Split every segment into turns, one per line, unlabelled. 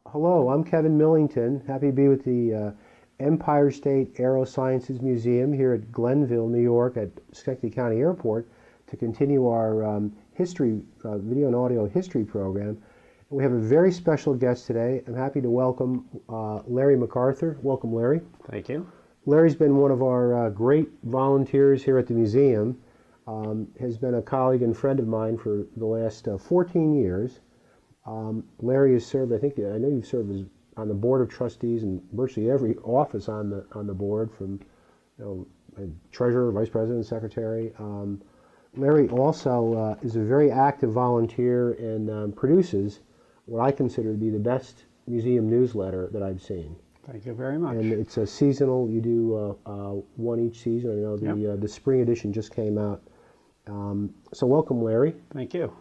Hello, I'm Kevin Millington. Happy to be with the Empire State Aerosciences Museum here at Glenville, New York at Schenectady County Airport to continue our history, video and audio history program. We have a very special guest today. I'm happy to welcome Larry McArthur. Welcome, Larry.
Thank you.
Larry's been one of our great volunteers here at the museum, has been a colleague and friend of mine for the last 14 years. Larry has served, I know you've served on the board of trustees and virtually every office on the board, from treasurer, vice president, secretary. Larry also is a very active volunteer and produces what I consider to be the best museum newsletter that I've seen.
Thank you very much.
And it's a seasonal. You do one each season. I know the spring edition just came out. So welcome, Larry.
Thank you.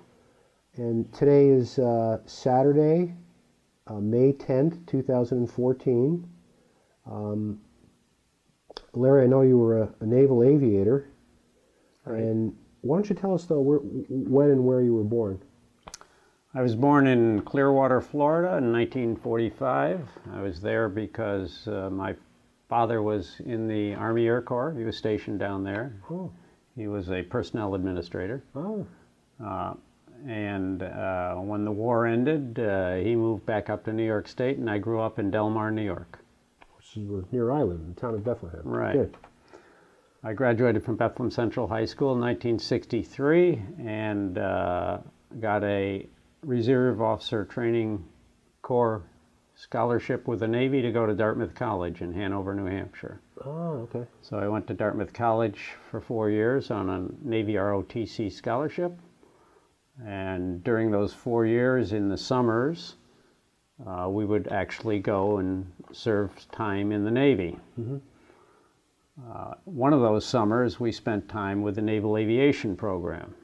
And today is Saturday, May 10th, 2014. Larry, I know you were a naval aviator. Right. And why don't you tell us, though, when and where you were born?
I was born in Clearwater, Florida in 1945. I was there because my father was in the Army Air Corps. He was stationed down there.
Oh.
He was a personnel administrator.
Oh.
And when the war ended, he moved back up to New York State, and I grew up in Del Mar, New York.
Which is near I live, in the town of Bethlehem.
Right.
Good. I
graduated from Bethlehem Central High School in 1963 and got a Reserve Officer Training Corps scholarship with the Navy to go to Dartmouth College in Hanover, New Hampshire.
Oh, okay.
So I went to Dartmouth College for 4 years on a Navy ROTC scholarship. And during those 4 years in the summers, we would actually go and serve time in the Navy. Mm-hmm. One of those summers, we spent time with the Naval Aviation Program.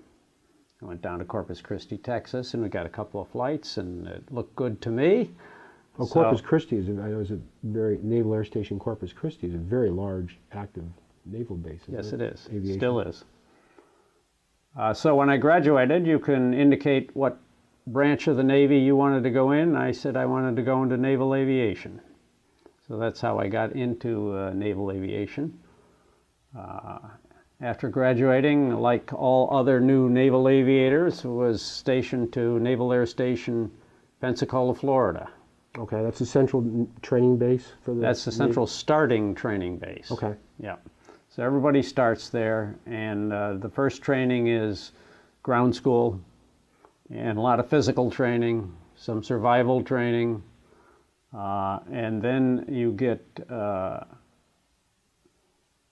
I went down to Corpus Christi, Texas, and we got a couple of flights, and it looked good to me.
Well, Corpus Christi is a very, Naval Air Station Corpus Christi is a very large, active naval base.
Yes, it is.
Aviation.
Still is. So when I graduated, you can indicate what branch of the Navy you wanted to go in. I said I wanted to go into naval aviation. So that's how I got into naval aviation. After graduating, like all other new naval aviators, was stationed to Naval Air Station, Pensacola, Florida.
Okay, that's the central training base for the
That's the central
Navy?
Starting training base.
Okay.
Yeah. So everybody starts there, and the first training is ground school, and a lot of physical training, some survival training, and then you get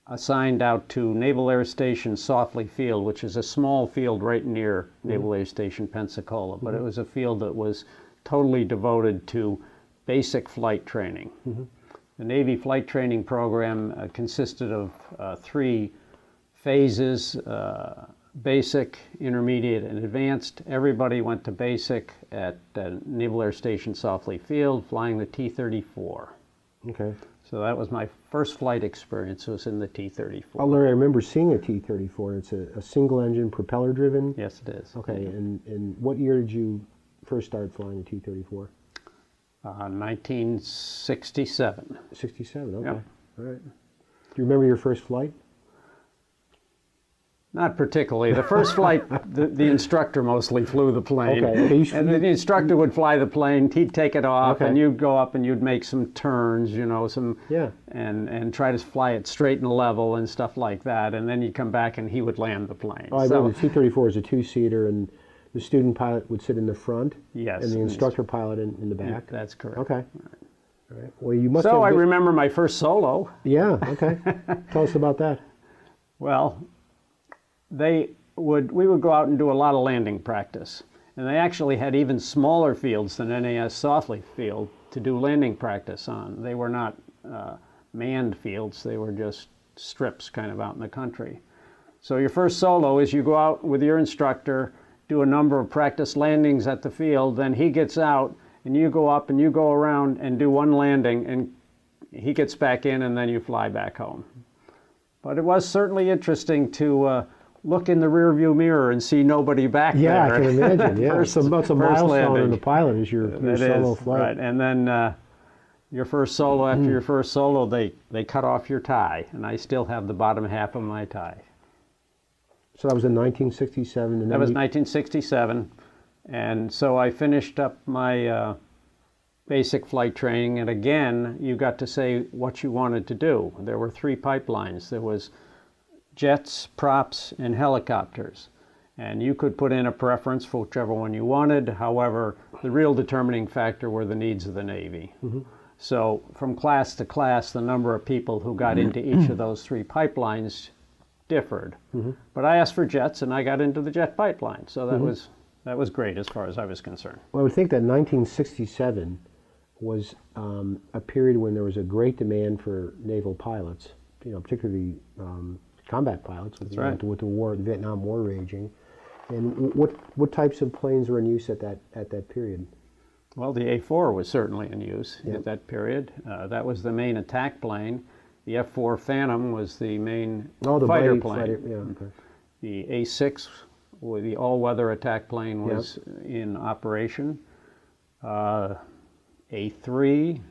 assigned out to Naval Air Station Softley Field, which is a small field right near mm-hmm. Naval Air Station Pensacola, but mm-hmm. it was a field that was totally devoted to basic flight training. Mm-hmm. The Navy flight training program consisted of 3 phases, basic, intermediate, and advanced. Everybody went to basic at Naval Air Station Softley Field, flying the T-34.
Okay.
So that was my first flight experience, was in the T-34.
Oh, Larry, I remember seeing a T-34. It's a single-engine, propeller-driven?
Yes, it is.
Okay, yeah. And what year did you first start flying a T-34?
1967.
67, okay.
Yep.
All right. Do you remember your first flight?
Not particularly. The first flight, the instructor mostly flew the plane.
Okay.
And the instructor would fly the plane, he'd take it off, okay. and you'd go up and you'd make some turns, and try to fly it straight and level and stuff like that, and then you'd come back and he would land the plane.
Oh, I know the T-34 is a 2-seater, and the student pilot would sit in the front,
yes,
and the instructor pilot in the back?
That's correct.
Okay. All right. Well, you must
so I remember my first solo.
Yeah, okay. Tell us about that.
Well, we would go out and do a lot of landing practice. And they actually had even smaller fields than NAS Softley Field to do landing practice on. They were not manned fields, they were just strips kind of out in the country. So your first solo is you go out with your instructor, do a number of practice landings at the field, then he gets out and you go up and you go around and do one landing, and he gets back in, and then you fly back home. But it was certainly interesting to look in the rearview mirror and see nobody back
Yeah,
there.
I can imagine. Yeah,
First-
that's a
first
milestone
landing.
in the pilot is your
That
solo
is,
flight.
right. And then your first solo, after your first solo, they cut off your tie, and I still have the bottom half of my tie.
So that was in 1967. And
That
then
was
you-
1967, and so I finished up my basic flight training, and again, you got to say what you wanted to do. There were three pipelines. There was jets, props, and helicopters. And you could put in a preference for whichever one you wanted. However, the real determining factor were the needs of the Navy. So from class to class, the number of people who got into each of those three pipelines differed. But I asked for jets, and I got into the jet pipeline. So that was great as far as I was concerned.
Well, I would think that 1967 was a period when there was a great demand for naval pilots, particularly combat pilots with,
That's right.
with the war, the Vietnam War raging. And what types of planes were in use at that period?
Well, the A-4 was certainly in use
Yep.
at that period. That was the main attack plane. The F-4 Phantom was the main
The
fighter
buddy
plane.
fighter, yeah. Okay.
The A-6, or the all-weather attack plane, was in operation. A-3,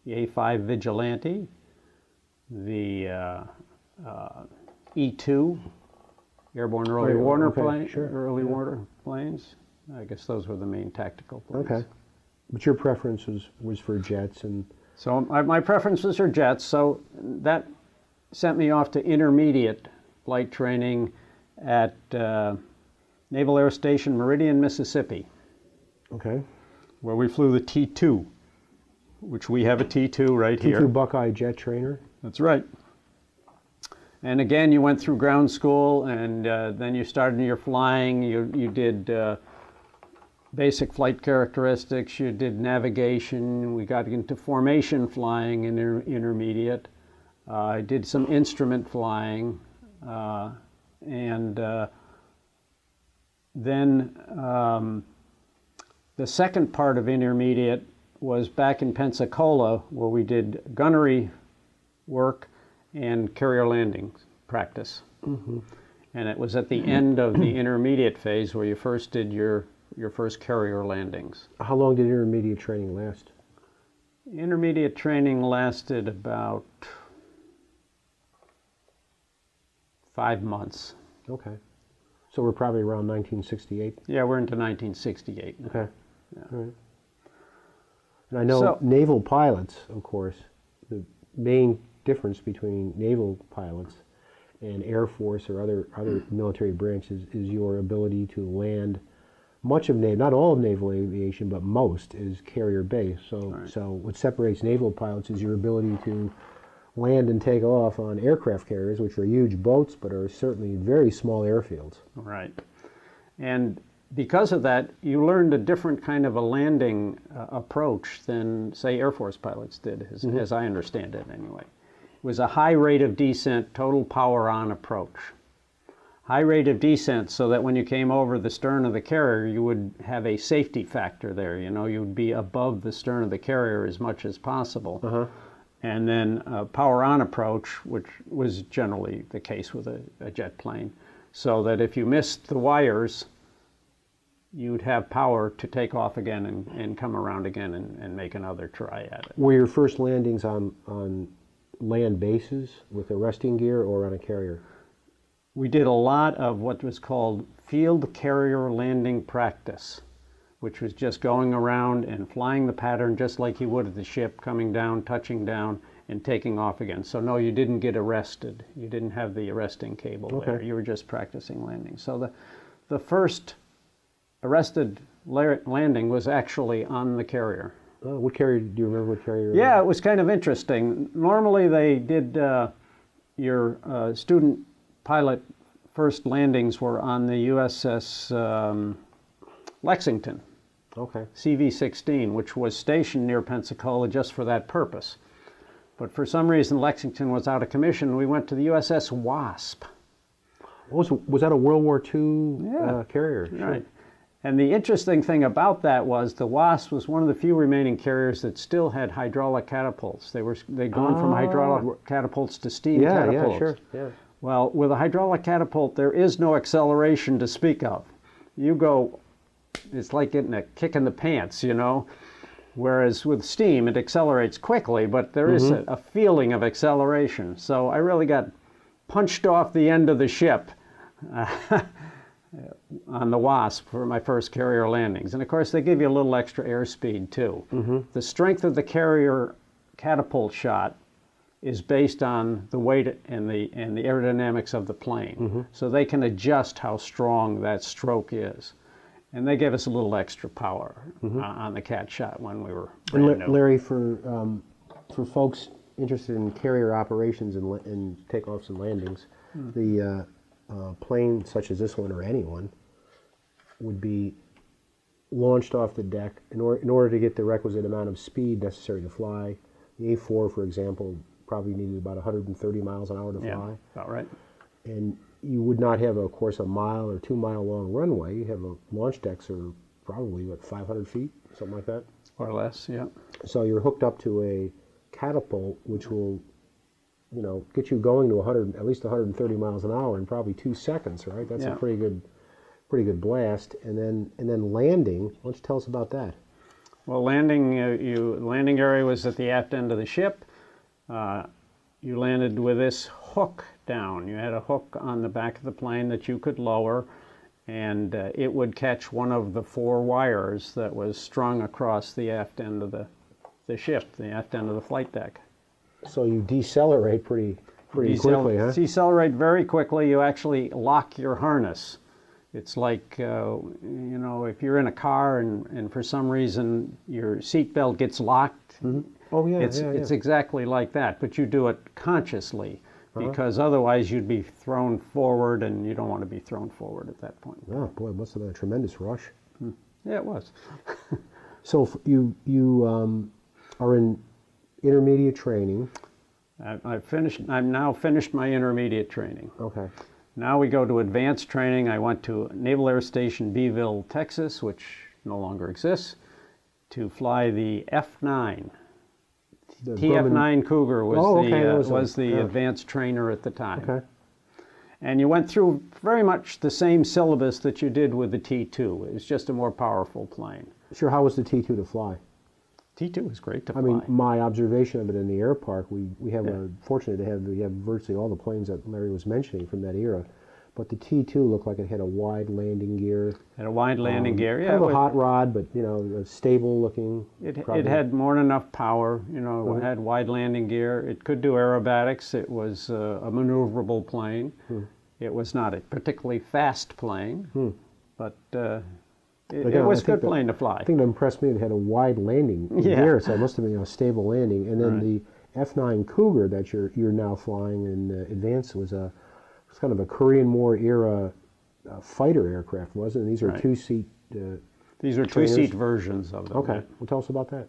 the A-5 Vigilante, the E-2, Airborne Early
Oh,
Warner
okay,
plane,
sure,
early
yeah.
warner planes. I guess those were the main tactical planes.
Okay. But your preference was for jets and
So my preferences are jets, so that sent me off to intermediate flight training at Naval Air Station Meridian, Mississippi,
okay.
where we flew the T-2, which we have a T-2 right
T2
here.
Buckeye jet trainer.
That's right. And again, you went through ground school, and then you started your flying. You did basic flight characteristics. You did navigation. We got into formation flying in intermediate. I did some instrument flying, and then the second part of intermediate was back in Pensacola, where we did gunnery work and carrier landing practice. And it was at the end of the intermediate phase where you first did your first carrier landings.
How long did intermediate training last?
Intermediate training lasted about 5 months.
Okay. So we're probably around 1968.
Yeah, we're into 1968 now.
Okay. All right. And I know
So-
naval pilots, of course, the main difference between naval pilots and Air Force or other military branches is your ability to land. Much of not all of naval aviation, but most is carrier based. So,
Right.
so what separates naval pilots is your ability to land and take off on aircraft carriers, which are huge boats, but are certainly very small airfields.
Right. And because of that, you learned a different kind of a landing approach than, say, Air Force pilots did, as I understand it anyway. It was a high rate of descent, total power on approach. High rate of descent so that when you came over the stern of the carrier, you would have a safety factor there. You would be above the stern of the carrier as much as possible. And then power on approach, which was generally the case with a jet plane, so that if you missed the wires, you'd have power to take off again and come around again and make another try at it.
Were your first landings on land bases with arresting gear or on a carrier?
We did a lot of what was called field carrier landing practice, which was just going around and flying the pattern just like you would at the ship, coming down, touching down, and taking off again. So no, you didn't get arrested. You didn't have the arresting cable there. You were just practicing landing. So the first arrested landing was actually on the carrier.
What carrier, do you remember what carrier?
Yeah, it was kind of interesting. Normally they did your student pilot first landings were on the USS Lexington,
Okay.
CV-16, which was stationed near Pensacola just for that purpose. But for some reason, Lexington was out of commission. We went to the USS Wasp.
Was that a World War II
Yeah.
carrier? Sure.
Right. And the interesting thing about that was the Wasp was one of the few remaining carriers that still had hydraulic catapults. They'd gone from hydraulic catapults to steam
Yeah,
catapults.
yeah, sure. Yeah.
Well, with a hydraulic catapult, there is no acceleration to speak of. You go, it's like getting a kick in the pants, you know? Whereas with steam, it accelerates quickly, but there is a feeling of acceleration. So I really got punched off the end of the ship on the Wasp for my first carrier landings. And of course, they give you a little extra airspeed too. The strength of the carrier catapult shot is based on the weight and the aerodynamics of the plane. So they can adjust how strong that stroke is. And they gave us a little extra power on the cat shot when we were brand new.
Larry, for folks interested in carrier operations and takeoffs and landings, the plane such as this one or anyone would be launched off the deck in order to get the requisite amount of speed necessary to fly. The A4, for example, probably needed about 130 miles an hour to fly.
Yeah, about right.
And you would not have, of course, a mile or 2 mile long runway. You have launch decks are probably, 500 feet, something like that?
Or less, yeah.
So you're hooked up to a catapult, which will, get you going to at least 130 miles an hour in probably 2 seconds, right? That's a pretty good blast. And then landing. Why don't you tell us about that?
Well, landing area was at the aft end of the ship. You landed with this hook down. You had a hook on the back of the plane that you could lower, and it would catch one of the 4 wires that was strung across the aft end of the ship, the aft end of the flight deck.
So you decelerate pretty quickly, huh?
Decelerate very quickly. You actually lock your harness. It's like, if you're in a car and for some reason your seatbelt gets locked,
Oh, yeah,
it's exactly like that, but you do it consciously because otherwise you'd be thrown forward, and you don't want to be thrown forward at that point.
Oh, boy, it must have been a tremendous rush.
Yeah, it was.
So you are in intermediate training.
I've now finished my intermediate training.
Okay.
Now we go to advanced training. I went to Naval Air Station Beeville, Texas, which no longer exists, to fly the F-9. TF-9 Cougar was the advanced trainer at the time.
Okay.
And you went through very much the same syllabus that you did with the T-2. It was just a more powerful plane.
Sure, how was the T-2 to fly?
T-2 was great to fly.
I mean, my observation of it in the air park, we have fortunate to have virtually all the planes that Larry was mentioning from that era. But the T-2 looked like it had a wide landing gear.
Had a wide landing gear, yeah.
Kind of a hot rod, but stable looking.
It had more than enough power. It had wide landing gear. It could do aerobatics. It was a maneuverable plane. It was not a particularly fast plane, but it was a good plane to fly.
I think that impressed me. It had a wide landing gear, so it must have been a stable landing. And then the F-9 Cougar that you're now flying in advance was kind of a Korean War era fighter aircraft, wasn't it? These are two-seat
These are two-seat versions of them.
Okay. Well, tell us about that.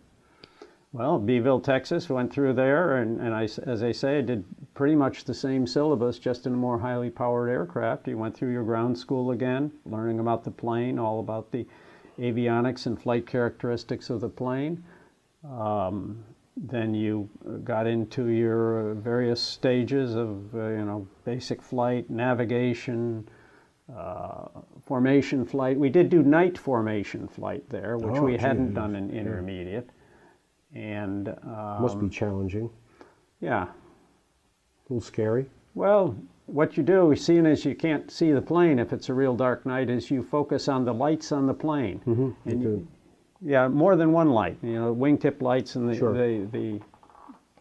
Well, Beeville, Texas, went through there, and as I say, I did pretty much the same syllabus, just in a more highly powered aircraft. You went through your ground school again, learning about the plane, all about the avionics and flight characteristics of the plane. Then you got into your various stages of, basic flight, navigation, formation flight. We did do night formation flight there, which we hadn't done in intermediate. And
must be challenging.
Yeah.
A little scary.
Well, what you do, seeing as you can't see the plane if it's a real dark night, is you focus on the lights on the plane. And more than one light. Wingtip lights and the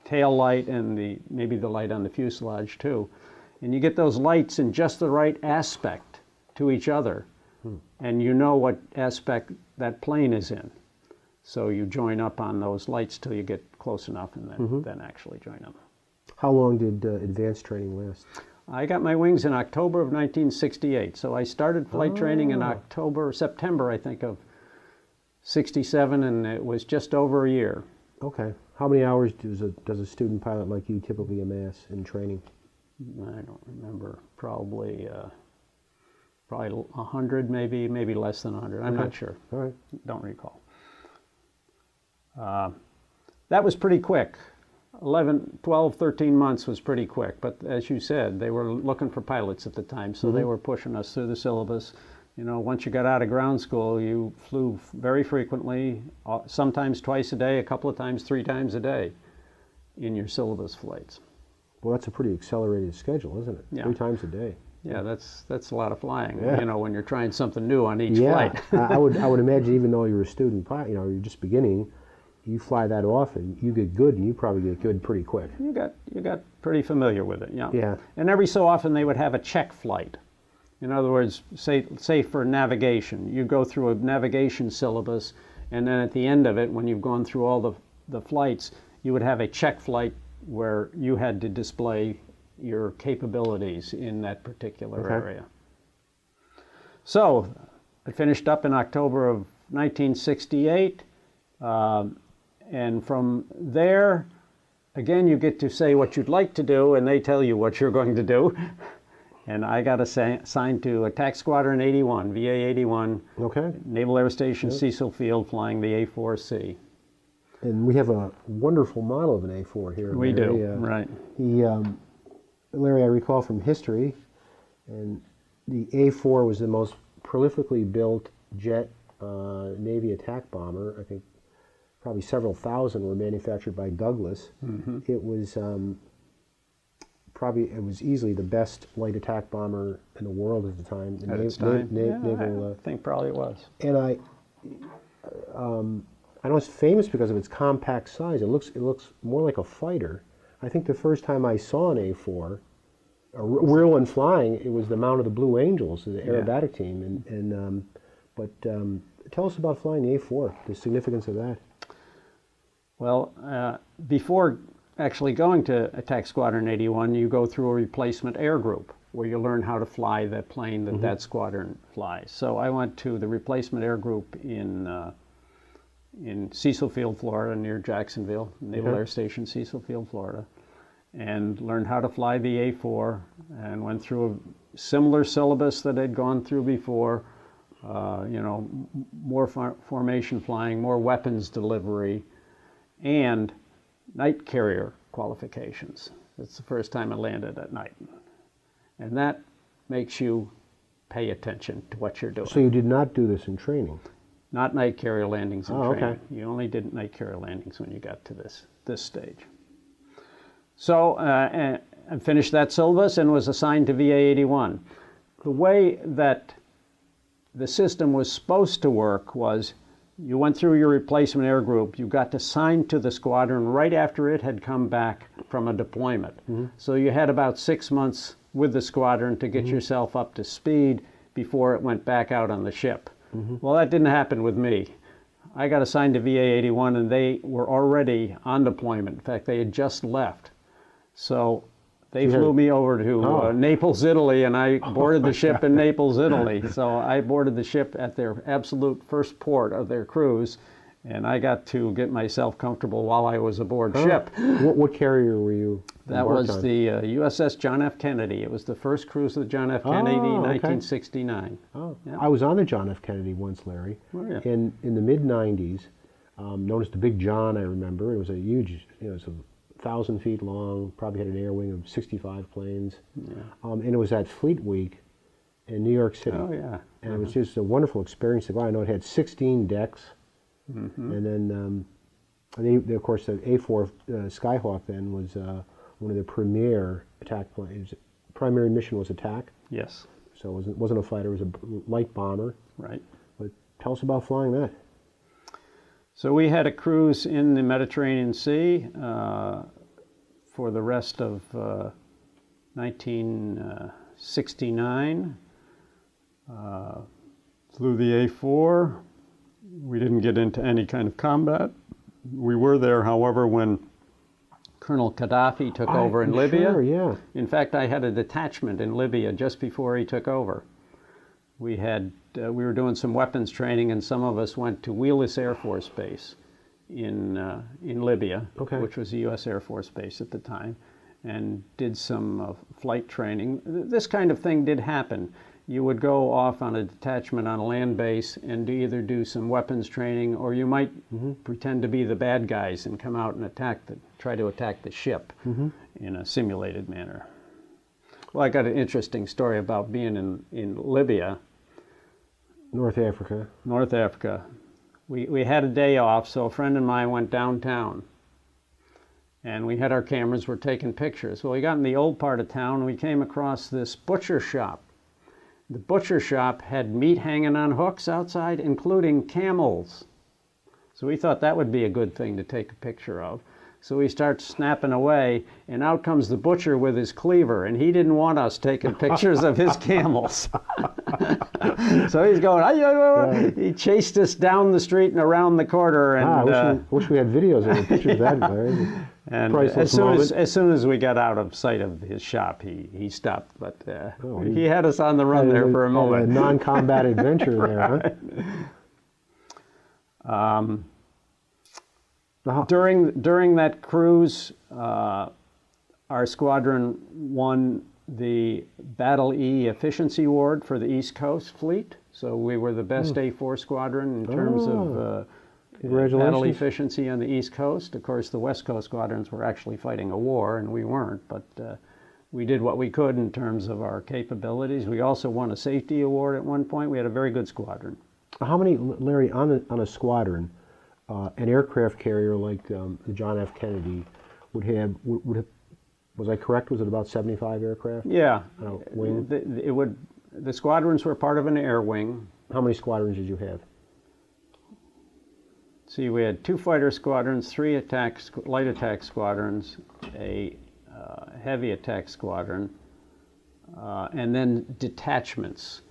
tail light and maybe the light on the fuselage too. And you get those lights in just the right aspect to each other, and you know what aspect that plane is in. So you join up on those lights till you get close enough, and then actually join up.
How long did advanced training last?
I got my wings in October of 1968. So I started flight training in September, I think, of 67, and it was just over a year.
Okay. How many hours does a student pilot like you typically amass in training?
I don't remember. Probably 100, maybe less than 100. I'm not sure.
All right.
Don't recall. That was pretty quick. 11, 12, 13 months was pretty quick, but as you said, they were looking for pilots at the time, so they were pushing us through the syllabus. You know, once you got out of ground school, you flew very frequently, sometimes twice a day, a couple of times, 3 times a day in your syllabus flights.
Well, that's a pretty accelerated schedule, isn't it?
Yeah.
3 times a day.
Yeah, that's a lot of flying,
Yeah.
you know, when you're trying something new on each
Yeah,
flight.
I would imagine even though you're a student pilot, you know, you're just beginning, you fly that often, you get good, and you probably get good pretty quick.
You got pretty familiar with it, yeah.
Yeah.
And every so often they would have a check flight. In other words, say for navigation, you go through a navigation syllabus, and then at the end of it, when you've gone through all the flights, you would have a check flight where you had to display your capabilities in that particular area. So I finished up in October of 1968. And from there, again, you get to say what you'd like to do, and they tell you what you're going to do. And I got assigned to Attack Squadron 81, VA 81, Naval Air Station Cecil Field, flying the A4C.
And we have a wonderful model of an A4 here.
We
Larry.
do, right.
Larry, I recall from history, and the A4 was the most prolifically built jet Navy attack bomber. I think probably several thousand were manufactured by Douglas. It was it was easily the best light attack bomber in the world at the time.
At its time, I think probably it was.
And I know it's famous because of its compact size. It looks more like a fighter. I think the first time I saw an A4, a real one flying, it was the Mount of the Blue Angels, the aerobatic team. But tell us about flying the A4, the significance of that.
Well, before actually going to Attack Squadron 81, you go through a replacement air group where you learn how to fly the plane that squadron flies. So I went to the replacement air group in Cecil Field, Florida, near Jacksonville, Naval Air Station, Cecil Field, Florida, and learned how to fly the A4 and went through a similar syllabus that I'd gone through before. You know, more formation flying, more weapons delivery, and night carrier qualifications. It's the first time I landed at night. And that makes you pay attention to what you're doing.
So you did not do this in training?
Not night carrier landings in training.
Okay.
You only did night carrier landings when you got to this stage. So I finished that syllabus and was assigned to VA 81. The way that the system was supposed to work was you went through your replacement air group, you got assigned to the squadron right after it had come back from a deployment. So you had about 6 months with the squadron to get yourself up to speed before it went back out on the ship. Well, that didn't happen with me. I got assigned to VA 81 and they were already on deployment. In fact, they had just left. So they flew me over to Naples, Italy, and I boarded the ship in Naples, Italy. So I boarded the ship at their absolute first port of their cruise, and I got to get myself comfortable while I was aboard ship.
What carrier were you
That was
on?
the USS John F. Kennedy. It was the first cruise of the John F. Kennedy, 1969.
Oh.
Yeah.
I was on the John F. Kennedy once, Larry.
Oh, yeah.
In the mid-90s, known as the Big John, I remember. It was a huge, it was 1,000 feet long, probably had an air wing of 65 planes.
Yeah.
And it was at Fleet Week in New York City.
Oh, yeah.
And it was just a wonderful experience to go. I know it had 16 decks. And then, of course, the A4 Skyhawk then was one of the premier attack planes. Primary mission was attack.
Yes.
So it wasn't a fighter, it was a light bomber.
Right.
But tell us about flying that.
So we had a cruise in the Mediterranean Sea for the rest of 1969. Flew the A4. We didn't get into any kind of combat. We were there, however, when Colonel Gaddafi took over in Libya.
Sure, yeah.
In fact, I had a detachment in Libya just before he took over. We were doing some weapons training, and some of us went to Wheelus Air Force Base in Libya, which was a U.S. Air Force base at the time, and did some flight training. This kind of thing did happen. you would go off on a detachment on a land base and either do some weapons training, or you might pretend to be the bad guys and come out and try to attack the ship in a simulated manner. Well, I got an interesting story about being in Libya.
North Africa.
North Africa. We had a day off, so a friend and I went downtown. And we had our cameras, we're taking pictures. Well, we got in the old part of town, and we came across this butcher shop. The butcher shop had meat hanging on hooks outside, including camels. So we thought that would be a good thing to take a picture of. So we start snapping away, and out comes the butcher with his cleaver, and he didn't want us taking pictures of his camels. So he's going, he chased us down the street and around the corner. And
I wish we had videos of the pictures of that, Larry.
And as soon as we got out of sight of his shop, he stopped. But he had us on the run there for a moment.
A non-combat adventure there, huh?
During that cruise, our squadron won the Battle E Efficiency Award for the East Coast Fleet. So we were the best A4 squadron in terms of battle efficiency on the East Coast. Of course, the West Coast squadrons were actually fighting a war, and we weren't. But we did what we could in terms of our capabilities. We also won a safety award at one point. We had a very good squadron.
How many, Larry, on a squadron? An aircraft carrier like the John F. Kennedy would have, was I correct? Was it about 75 aircraft?
Yeah.
Wing?
The squadrons were part of an air wing.
How many squadrons did you have?
See, we had 2 fighter squadrons, 3 light attack squadrons, a heavy attack squadron, and then detachments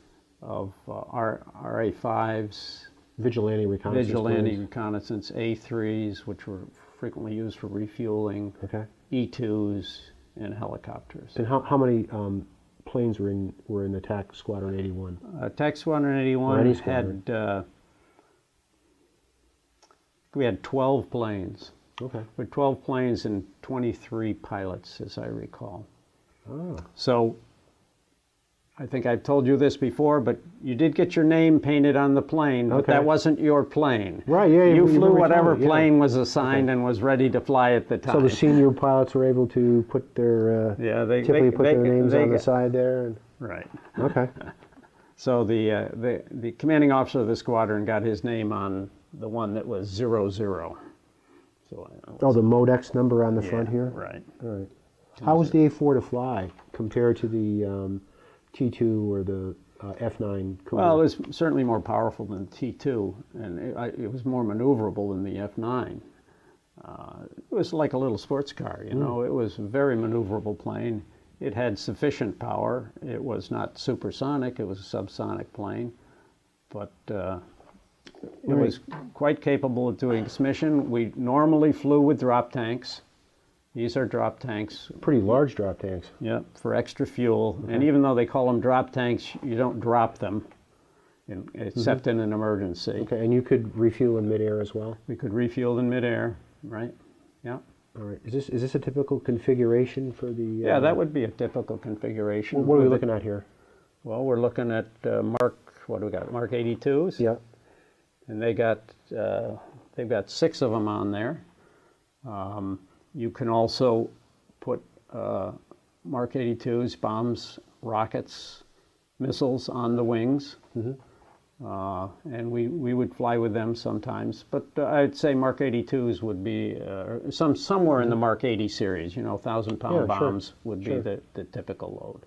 of RA-5s,
Vigilante
reconnaissance, A3s, which were frequently used for refueling, E2s, and helicopters.
And how many planes were in Attack Squadron 81?
Attack Squadron 81 had we had 12 planes.
Okay.
With 12 planes and 23 pilots, as I recall.
Oh.
So I think I've told you this before, but you did get your name painted on the plane, but that wasn't your plane.
Right, yeah.
You flew whatever plane was assigned and was ready to fly at the time.
So the senior pilots were able to put their, typically put their names on the side there?
Right.
Okay.
So the commanding officer of the squadron got his name on the one that was 00. So
the Modex number on the front here?
Right.
All right. How was the A4 to fly compared to the T2 or the F9 Cougar?
Well, it was certainly more powerful than T2, and it was more maneuverable than the F9. It was like a little sports car, you know. It was a very maneuverable plane. It had sufficient power. It was not supersonic. It was a subsonic plane, but it was quite capable of doing its mission. We normally flew with drop tanks. These are drop tanks.
Pretty large drop tanks.
Yeah, for extra fuel. And even though they call them drop tanks, you don't drop them except in an emergency.
Okay, and you could refuel in midair as well?
We could refuel in midair, right? Yeah.
All right. Is this a typical configuration for the...
Yeah, that would be a typical configuration.
What are we looking at here?
Well, we're looking at what do we got? Mark 82s?
Yeah.
And they've got 6 of them on there. You can also put Mark 82s, bombs, rockets, missiles on the wings. And we would fly with them sometimes. But I'd say Mark 82s would be somewhere in the Mark 80 series. You know, 1,000-pound bombs would be the typical load.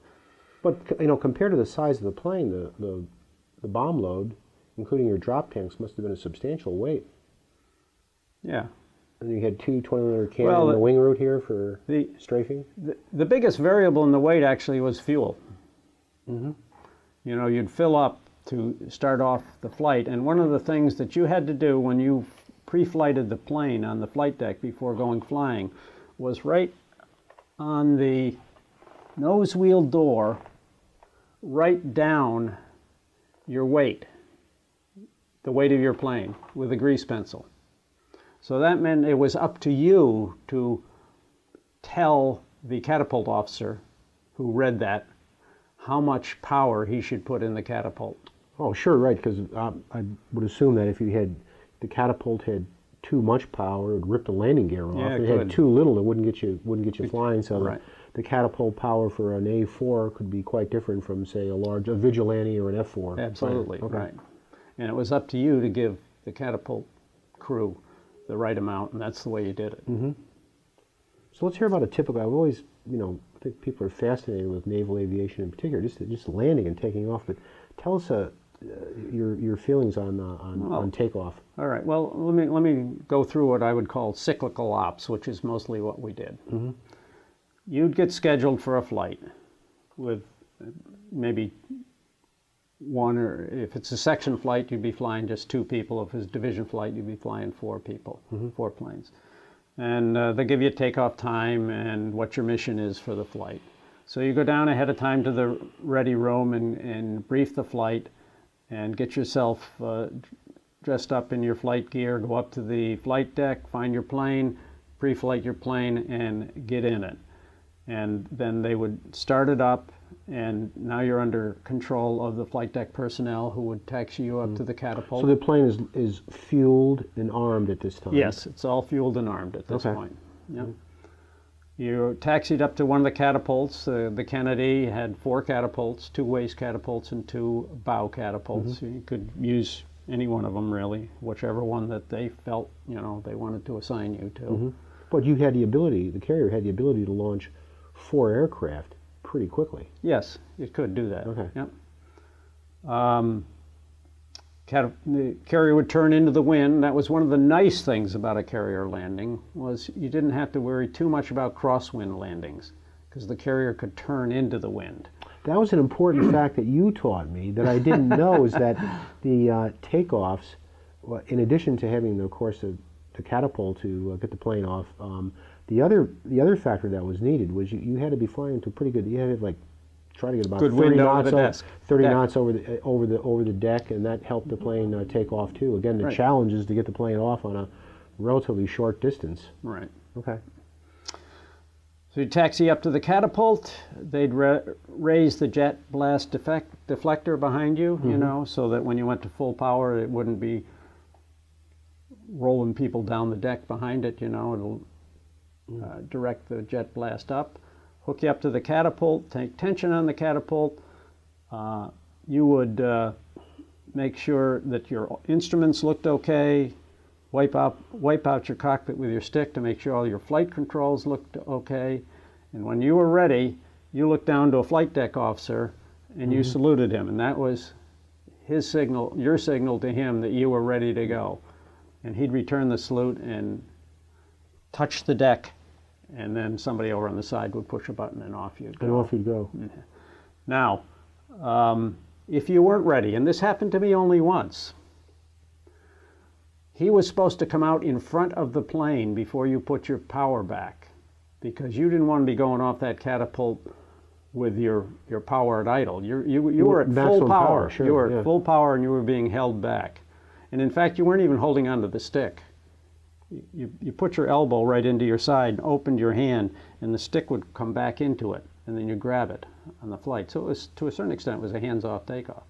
But, you know, compared to the size of the plane, the bomb load, including your drop tanks, must have been a substantial weight.
Yeah.
And you had 2 20-millimeter cannons on the wing root here for strafing?
The biggest variable in the weight actually was fuel. You know, you'd fill up to start off the flight, and one of the things that you had to do when you pre-flighted the plane on the flight deck before going flying was right on the nose wheel door, write down your weight, the weight of your plane, with a grease pencil. So that meant it was up to you to tell the catapult officer who read that how much power he should put in the catapult.
Oh, sure, right, because I would assume that if you had, the catapult had too much power, it would rip the landing gear off.
Yeah,
If
it
it had
could.
too little, it wouldn't get you flying. So
Right.
the catapult power for an A4 could be quite different from, say, a Vigilante or an F4.
Absolutely,
Okay.
right. And it was up to you to give the catapult crew the right amount, and that's the way you did it.
Mm-hmm. So let's hear about a typical. I've always, I think people are fascinated with naval aviation in particular, just landing and taking off. But tell us your feelings on takeoff.
All right. Well, let me go through what I would call cyclical ops, which is mostly what we did.
Mm-hmm.
You'd get scheduled for a flight with maybe one, or if it's a section flight, you'd be flying just 2 people. If it's a division flight, you'd be flying 4 people, 4 planes. And they give you takeoff time and what your mission is for the flight. So you go down ahead of time to the ready room and brief the flight and get yourself dressed up in your flight gear, go up to the flight deck, find your plane, pre-flight your plane, and get in it. And then they would start it up, and now you're under control of the flight deck personnel who would taxi you up to the catapult.
So the plane is fueled and armed at this time?
Yes, it's all fueled and armed at this
Okay.
point. Yep. You're taxied up to one of the catapults. The Kennedy had 4 catapults, 2 waist catapults and 2 bow catapults. You could use any one of them, really, whichever one that they felt they wanted to assign you to.
But you had the ability, the carrier had the ability to launch 4 aircraft pretty quickly.
Yes, it could do that.
Okay.
Yep. The carrier would turn into the wind. That was one of the nice things about a carrier landing, was you didn't have to worry too much about crosswind landings because the carrier could turn into the wind.
That was an important fact that you taught me that I didn't know, is that the takeoffs, in addition to having, of course, the catapult to get the plane off, the other factor that was needed was you had to be flying to pretty good. You had to try to get about
Good
30
wind over
knots,
the desk.
30
Deck.
knots over the deck, and that helped the plane take off too. Again, the
Right.
challenge is to get the plane off on a relatively short distance.
Right.
Okay.
So you taxi up to the catapult. They'd raise the jet blast deflector behind you, so that when you went to full power, it wouldn't be rolling people down the deck behind it. It'll direct the jet blast up. Hook you up to the catapult, take tension on the catapult. You would make sure that your instruments looked okay, wipe out your cockpit with your stick to make sure all your flight controls looked okay. And when you were ready, you looked down to a flight deck officer and you saluted him. And that was his signal, your signal to him that you were ready to go. And he'd return the salute and touch the deck. And then somebody over on the side would push a button and off you'd go.
And off you'd go.
Now, if you weren't ready, and this happened to me only once, he was supposed to come out in front of the plane before you put your power back, because you didn't want to be going off that catapult with your power at idle. You were at full
Maximum
power.
power, sure,
You were
yeah.
at full power and you were being held back. And in fact, you weren't even holding onto the stick. You put your elbow right into your side and opened your hand, and the stick would come back into it, and then you grab it on the flight. So it was, to a certain extent, it was a hands-off takeoff.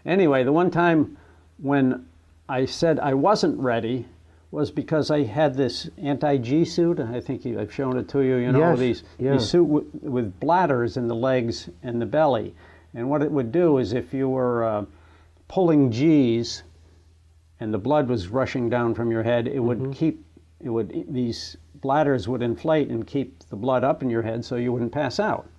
Anyway, the one time when I said I wasn't ready was because I had this anti-G suit. I think I've shown it to you.
Yes,
these
yeah.
suit with bladders in the legs and the belly. And what it would do is, if you were pulling G's and the blood was rushing down from your head, it would these bladders would inflate and keep the blood up in your head so you wouldn't pass out.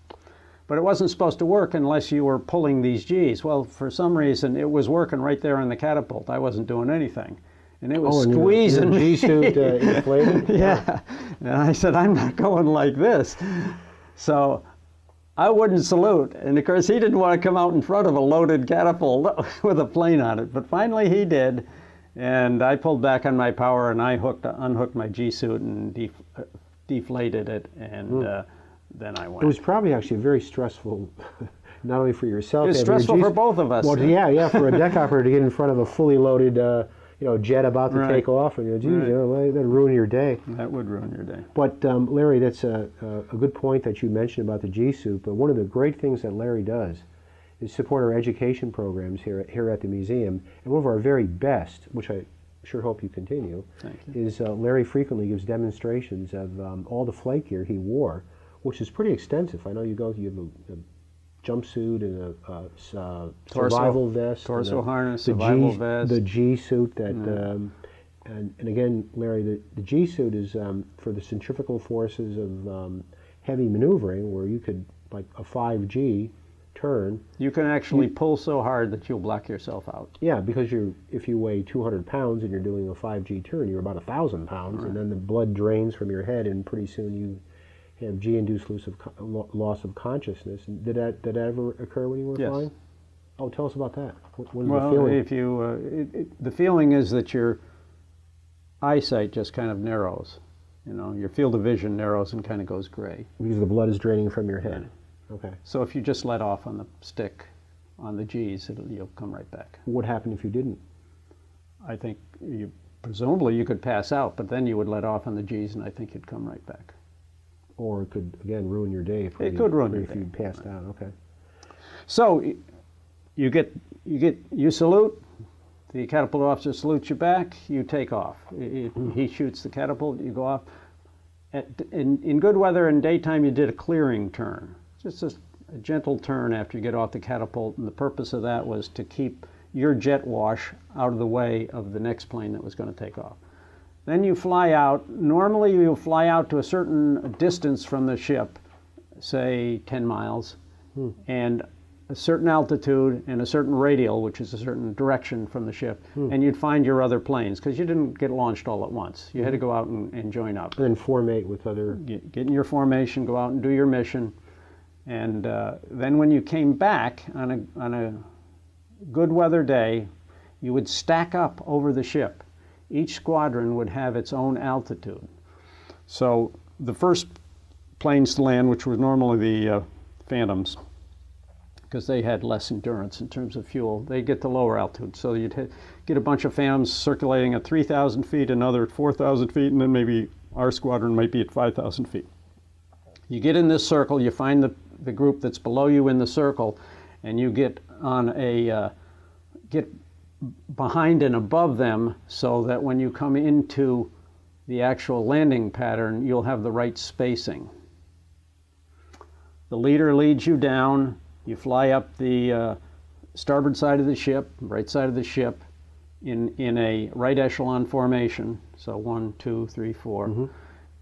But it wasn't supposed to work unless you were pulling these G's. Well, for some reason, it was working right there on the catapult. I wasn't doing anything. And it was squeezing
your
me.
G-suit inflated?
Yeah. And I said, I'm not going like this. So I wouldn't salute. And of course, he didn't want to come out in front of a loaded catapult with a plane on it. But finally he did. And I pulled back on my power, and I unhooked my G-suit and deflated it. And then I went.
It was probably actually very stressful, not only for yourself.
It was stressful for both of us.
Well, yeah, for a deck operator to get in front of a fully loaded jet about to
Right.
take off, and geez,
Right.
that'd ruin your day.
That would ruin your day.
But Larry, that's a good point that you mentioned about the G Suit. But one of the great things that Larry does is support our education programs here at the museum. And one of our very best, which I sure hope you continue,
Thank you.
is Larry frequently gives demonstrations of all the flight gear he wore, which is pretty extensive. I know you have a jumpsuit and a survival vest,
torso
and
harness,
the
survival
G,
vest.
the G suit that. And again, Larry, the G suit is for the centrifugal forces of heavy maneuvering, where you could, like a 5G turn.
You can actually pull so hard that you'll black yourself out.
Yeah, because if you weigh 200 pounds and you're doing a 5G turn, you're about 1,000 pounds, and then the blood drains from your head, and pretty soon you have G-induced loss of consciousness. Did that ever occur when you were
Yes.
flying? Oh, tell us about that. What was
Well,
the feeling?
if you, the feeling is that your eyesight just kind of narrows. Your field of vision narrows and kind of goes gray.
Because the blood is draining from your head. Okay.
So if you just let off on the stick, on the G's, you'll come right back.
What happened if you didn't?
I think presumably you could pass out, but then you would let off on the G's, and I think you'd come right back.
Or it could, again, ruin your day.
It could ruin your
if you
day,
passed out. Okay.
So you salute. The catapult officer salutes you back. You take off. He shoots the catapult. You go off. In good weather and daytime, you did a clearing turn, just a gentle turn after you get off the catapult. And the purpose of that was to keep your jet wash out of the way of the next plane that was going to take off. Then you fly out. Normally, you'll fly out to a certain distance from the ship, say 10 miles, and a certain altitude and a certain radial, which is a certain direction from the ship, and you'd find your other planes, because you didn't get launched all at once. You had to go out and join up.
And then formate with other...
Get in your formation, go out and do your mission, and then when you came back on a good weather day, you would stack up over the ship. Each squadron would have its own altitude. So the first planes to land, which were normally the Phantoms, because they had less endurance in terms of fuel, they get to lower altitude. So you'd get a bunch of Phantoms circulating at 3,000 feet, another at 4,000 feet, and then maybe our squadron might be at 5,000 feet. You get in this circle, you find the group that's below you in the circle, and you get on get behind and above them, so that when you come into the actual landing pattern, you'll have the right spacing. The leader leads you down. You fly up the starboard side of the ship, right side of the ship, in a right echelon formation. So 1, 2, 3, 4.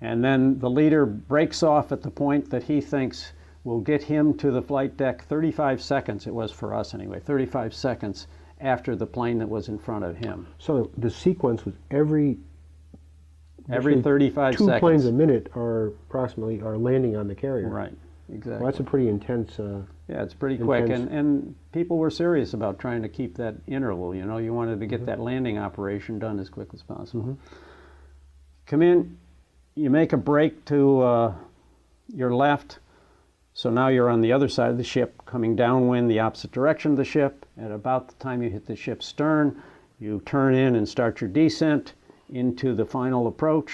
And then the leader breaks off at the point that he thinks will get him to the flight deck 35 seconds, it was for us anyway, 35 seconds after the plane that was in front of him.
So the sequence was every
35
two
seconds.
planes a minute are landing on the carrier.
Right, exactly.
Well, that's a pretty intense...
yeah, it's pretty quick,
intense.
and people were serious about trying to keep that interval. You wanted to get that landing operation done as quick as possible. Come in, you make a break to your left, so now you're on the other side of the ship, coming downwind the opposite direction of the ship. At about the time you hit the ship's stern, you turn in and start your descent into the final approach,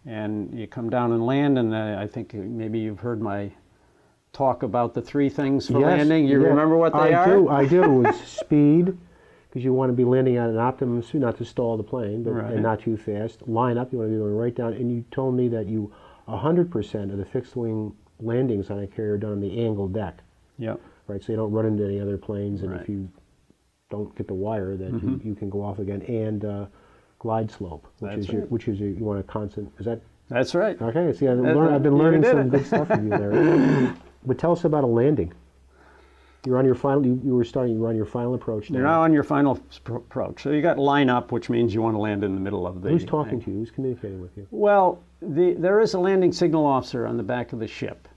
and you come down and land, and I think maybe you've heard my talk about the 3 things for landing. You remember what they are?
I do. It was speed, because you want to be landing at an optimum speed, not to stall the plane, but and not too fast. Line up, you want to be going right down. And you told me that 100% of the fixed wing landings on a carrier are done on the angled deck.
Yeah.
Right, so you don't run into any other planes, and
Right.
if you don't get the wire, that you can go off again. And glide slope, which is you want a constant. Is that?
That's right.
Okay. See, I've been learning
did
some
it.
good stuff from you there. But tell us about a landing. You're on your final. You were on your final approach now.
You're now on your final approach. So you got line up, which means you want to land in the middle of the...
Who's talking to you? Who's communicating with you?
Well, there is a landing signal officer on the back of the ship,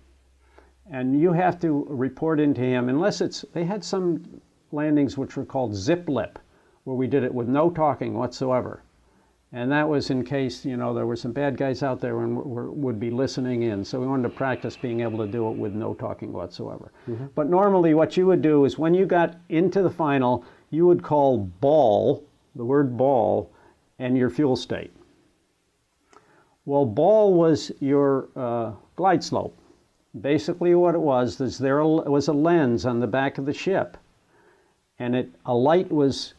and you have to report into him, unless they had some landings which were called zip lip, where we did it with no talking whatsoever. And that was in case, there were some bad guys out there and would be listening in. So we wanted to practice being able to do it with no talking whatsoever. But normally what you would do is when you got into the final, you would call ball the word ball, and your fuel state. Well, ball was your glide slope. Basically what it was is there was a lens on the back of the ship, and a light was,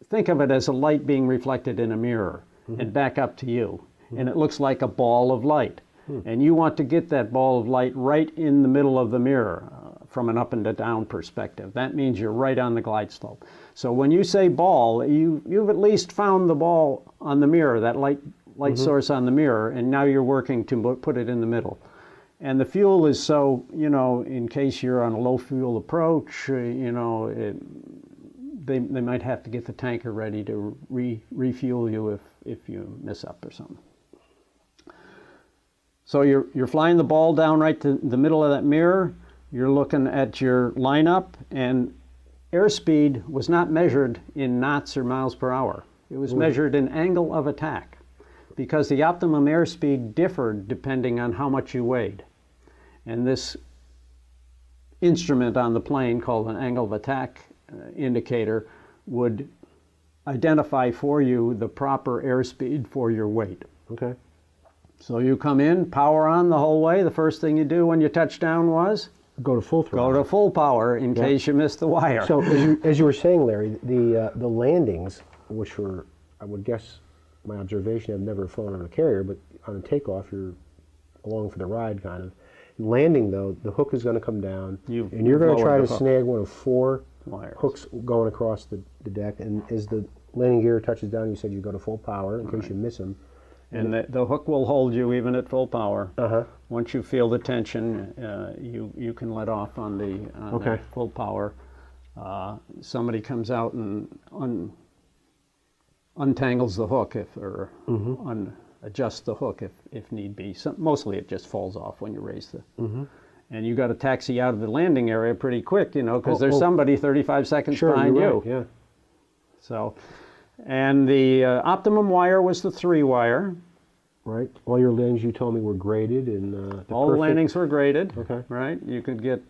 think of it as a light being reflected in a mirror and back up to you. And it looks like a ball of light. And you want to get that ball of light right in the middle of the mirror from an up and a down perspective. That means you're right on the glide slope. So when you say ball, you've at least found the ball on the mirror, that light source on the mirror, and now you're working to put it in the middle. And the fuel is so, you know, in case you're on a low fuel approach, you know, they might have to get the tanker ready to refuel you if you mess up or something. So you're flying the ball down right to the middle of that mirror. You're looking at your lineup, and airspeed was not measured in knots or miles per hour. It was measured in angle of attack, because the optimum airspeed differed depending on how much you weighed. And this instrument on the plane, called an angle of attack indicator, would identify for you the proper airspeed for your weight.
Okay.
So you come in, power on the whole way. The first thing you do when you touch down was?
Go to full throttle.
Go to full power in case you missed the wire.
So as you were saying, Larry, the landings, which were, I would guess, my observation, I've never flown on a carrier, but on a takeoff, you're along for the ride, kind of. Landing, though, the hook is going to come down, and you're going to try to snag one of 4
wires.
hooks going across the deck, and as the landing gear touches down, you said you go to full power in case you miss them.
And the hook will hold you even at full power.
Uh-huh.
Once you feel the tension, you can let off on the full power. Somebody comes out and untangles the hook or adjusts the hook if need be. Mostly it just falls off when you raise the... And you got to taxi out of the landing area pretty quick, you know, because there's somebody 35 seconds behind you.
Right, yeah.
So, and the optimum wire was the 3-wire.
Right. All your landings, you told me, were graded, and
all the landings were graded.
Okay.
Right. You could get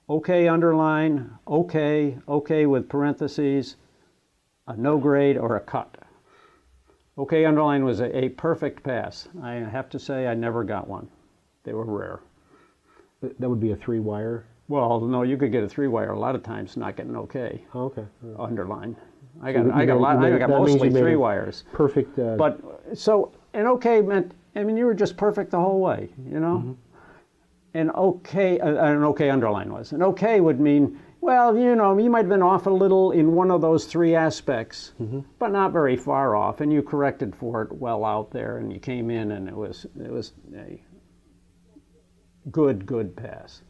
OK underline, OK with parentheses, a no grade, or a cut. OK underline was a perfect pass. I have to say I never got one. They were rare.
That would be a 3-wire?
Well, no, you could get a 3-wire a lot of times not getting OK.
Oh, okay.
Underline. I got mostly 3 wires.
Perfect.
But so an OK meant, I mean, you were just perfect the whole way, you know. An OK underline was. An OK would mean, well, you know, you might have been off a little in one of those 3 aspects, but not very far off, and you corrected for it well out there, and you came in, and it was a good pass.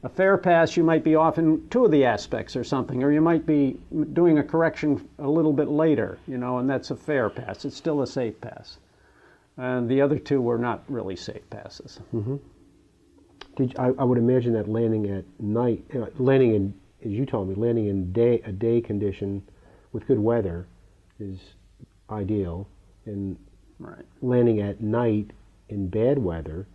A fair pass, you might be off in 2 of the aspects or something, or you might be doing a correction a little bit later, you know, and that's a fair pass. It's still a safe pass. And the other 2 were not really safe passes.
I would imagine that landing at night, landing in, as you told me, landing in a day condition with good weather is ideal, and landing at night in bad weather,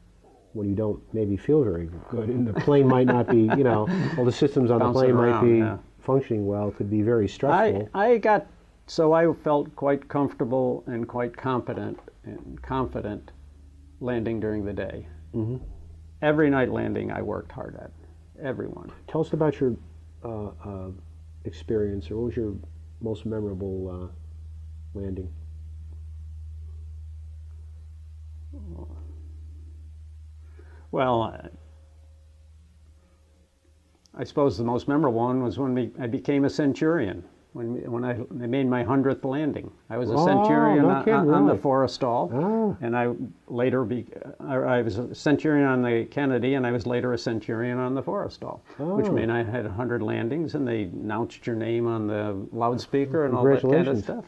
when you don't maybe feel very good, and the plane might not be, you know, all the systems on the plane might be functioning well, could be very stressful.
So I felt quite comfortable and quite competent and confident landing during the day. Every night landing I worked hard at, everyone.
Tell us about your experience, or what was your most memorable landing?
Well, I suppose the most memorable one was when I became a centurion, when I made my 100th landing. I was a centurion on the Forrestal, and I was a centurion on the Kennedy, and I was later a centurion on the Forrestal, which meant I had 100 landings, and they announced your name on the loudspeaker and all that kind of stuff.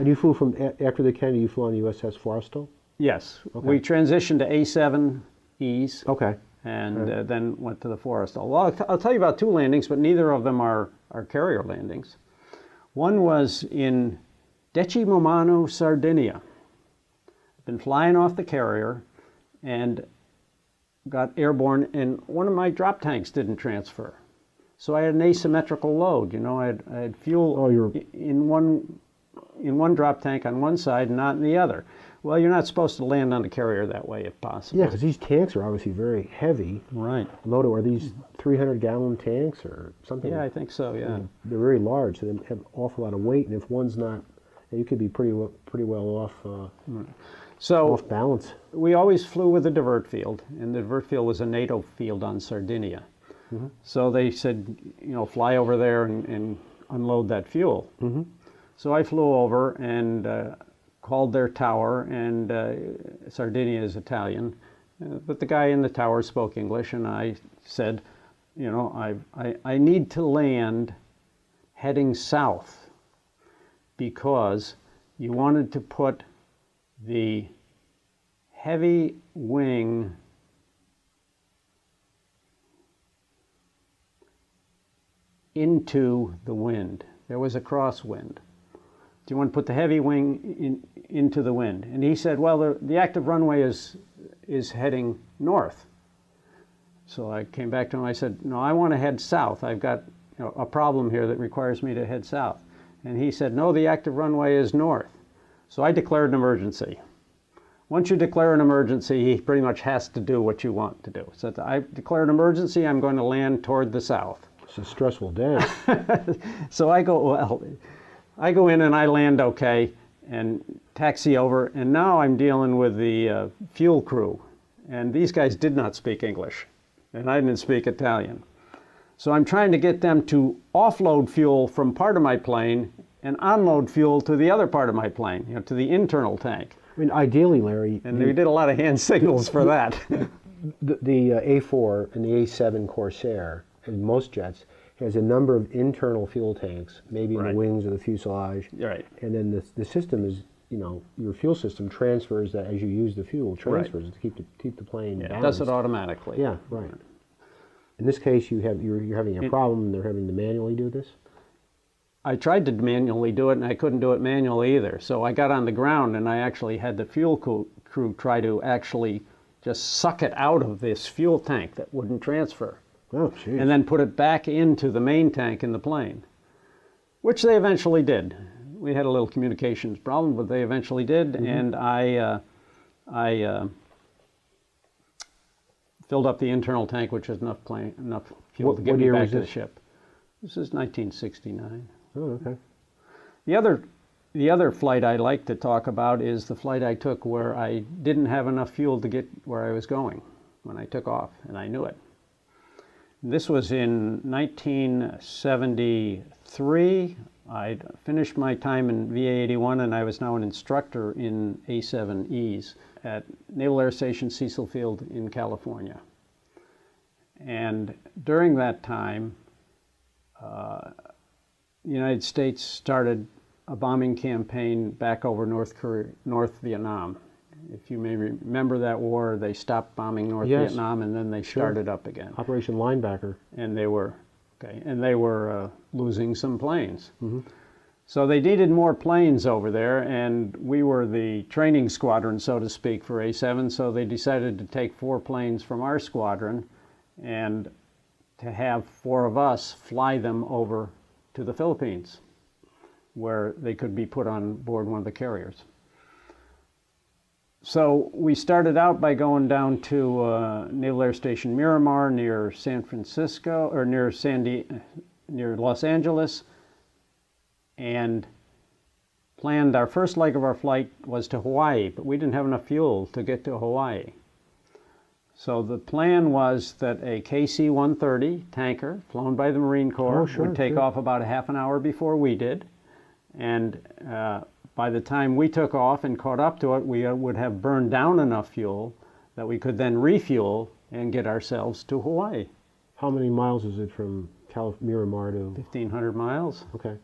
And you flew after the Kennedy, you flew on the USS Forrestal?
Yes. Okay. We transitioned to A7Es.
Okay.
And then went to the Forrestal. Well, I'll tell you about 2 landings, but neither of them are carrier landings. One was in Decimomanu, Sardinia. I'd been flying off the carrier and got airborne, and one of my drop tanks didn't transfer. So I had an asymmetrical load. I had fuel in one drop tank on one side and not in the other. Well, you're not supposed to land on the carrier that way if possible.
Yeah, because these tanks are obviously very heavy.
Right.
Loaded. Are these 300-gallon tanks or something?
Yeah, I think so, yeah.
They're very large, so they have an awful lot of weight, and if one's not, you could be pretty well off, off balance.
We always flew with a divert field, and the divert field was a NATO field on Sardinia. Mm-hmm. So they said, fly over there and unload that fuel. Mm-hmm. So I flew over and called their tower, and Sardinia is Italian, but the guy in the tower spoke English, and I said, I need to land heading south because you wanted to put the heavy wing into the wind. There was a crosswind. Do you want to put the heavy wing into the wind? And he said, well, the active runway is heading north. So I came back to him. I said, no, I want to head south. I've got a problem here that requires me to head south. And he said, no, the active runway is north. So I declared an emergency. Once you declare an emergency, he pretty much has to do what you want to do. So I declare an emergency. I'm going to land toward the south.
It's a stressful day.
So I go in and I land okay and taxi over, and now I'm dealing with the fuel crew, and these guys did not speak English, and I didn't speak Italian. So I'm trying to get them to offload fuel from part of my plane and unload fuel to the other part of my plane, to the internal tank.
I mean, ideally, Larry...
And we did a lot of hand signals for that.
The A4 and the A7 Corsair, and most jets, has a number of internal fuel tanks, maybe in the wings or the fuselage.
Right.
And then the system is, your fuel system transfers that as you use the fuel, transfers it to keep the plane balanced.
It does it automatically.
Yeah, right. In this case, you're having a problem, and they're having to manually do this?
I tried to manually do it, and I couldn't do it manually either. So I got on the ground, and I actually had the fuel crew try to actually just suck it out of this fuel tank that wouldn't transfer.
Oh, geez.
And then put it back into the main tank in the plane, which they eventually did. We had a little communications problem, but they eventually did, and I filled up the internal tank, which is enough fuel to get me back to the ship. This is 1969.
Oh, okay.
The other flight I like to talk about is the flight I took where I didn't have enough fuel to get where I was going when I took off, and I knew it. This was in 1973. I'd finished my time in VA-81, and I was now an instructor in A-7Es at Naval Air Station Cecil Field in California. And during that time, the United States started a bombing campaign back over North Vietnam. If you may remember that war, they stopped bombing North Vietnam, and then they started up again.
Operation Linebacker.
And they were losing some planes. So they needed more planes over there, and we were the training squadron, so to speak, for A7. So they decided to take 4 planes from our squadron and to have 4 of us fly them over to the Philippines, where they could be put on board one of the carriers. So we started out by going down to Naval Air Station Miramar near San Francisco, or near Los Angeles, and planned our first leg of our flight was to Hawaii, but we didn't have enough fuel to get to Hawaii. So the plan was that a KC-130 tanker, flown by the Marine Corps, would take off about a half an hour before we did, and by the time we took off and caught up to it, we would have burned down enough fuel that we could then refuel and get ourselves to Hawaii.
How many miles is it from Miramar to?
1,500 miles.
Okay.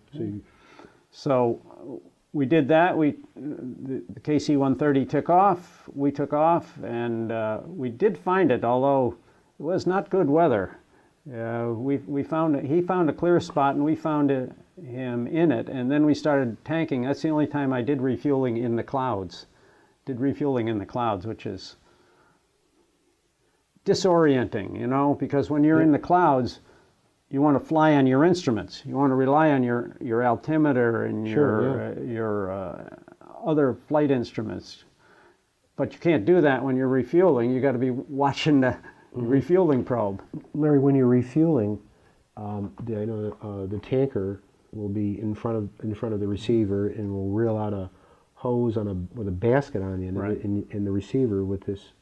So we did that. The KC-130 took off. We took off, and we did find it, although it was not good weather. He found a clear spot, and we found him in it, and then we started tanking. That's the only time I did refueling in the clouds. Which is disorienting, because when you're in the clouds, you want to fly on your instruments. You want to rely on your altimeter and your other flight instruments. But you can't do that when you're refueling. You got to be watching the refueling probe.
Larry, when you're refueling, I know the tanker will be in front of the receiver and will reel out a hose with a basket on the end,
right.
and the receiver with this